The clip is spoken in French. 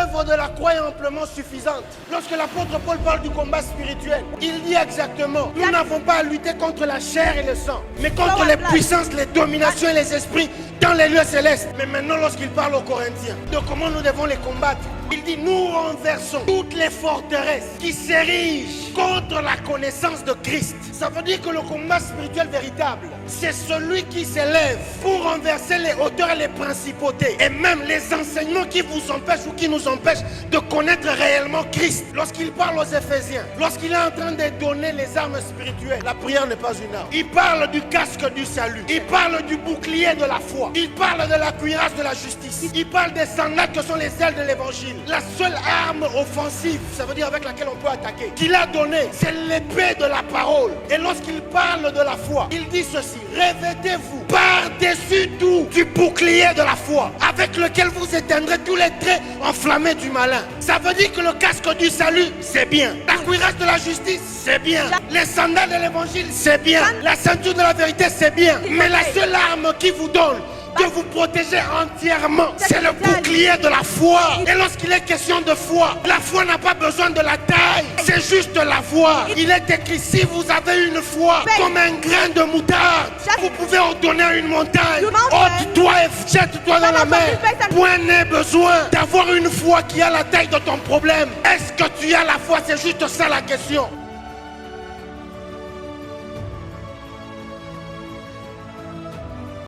l'œuvre de la croix est amplement suffisante. Lorsque l'apôtre Paul parle du combat spirituel, il dit exactement, nous n'avons pas à lutter contre la chair et le sang, mais contre les puissances, les dominations et les esprits dans les lieux célestes. Mais maintenant, lorsqu'il parle aux Corinthiens de comment nous devons les combattre, il dit, nous renversons toutes les forteresses qui s'érigent contre la connaissance de Christ. Ça veut dire que le combat spirituel véritable, c'est celui qui s'élève pour renverser les hauteurs et les principautés, et même les enseignements qui vous empêchent ou qui nous empêchent de connaître réellement Christ. Lorsqu'il parle aux Éphésiens, lorsqu'il est en train de donner les armes spirituelles, la prière n'est pas une arme. Il parle du casque du salut, il parle du bouclier de la foi, il parle de la cuirasse de la justice, il parle des sandales que sont les ailes de l'évangile. La seule arme offensive, ça veut dire avec laquelle on peut attaquer, qu'il a donné, c'est l'épée de la parole. Et lorsqu'il parle de la foi, il dit ceci, revêtez-vous par-dessus tout du bouclier de la foi, avec lequel vous éteindrez tous les traits enflammés du malin. Ça veut dire que le casque du salut, c'est bien. La cuirasse de la justice, c'est bien. Les sandales de l'évangile, c'est bien. La ceinture de la vérité, c'est bien. Mais la seule arme qui vous donne de vous protéger entièrement, c'est le bouclier de la foi. Et lorsqu'il est question de foi, la foi n'a pas besoin de la taille, c'est juste la foi. Il est écrit, si vous avez une foi comme un grain de moutarde, vous pouvez ordonner à une montagne, ôte-toi et jette-toi dans la mer. Point n'est besoin d'avoir une foi qui a la taille de ton problème. Est-ce que tu as la foi? C'est juste ça la question.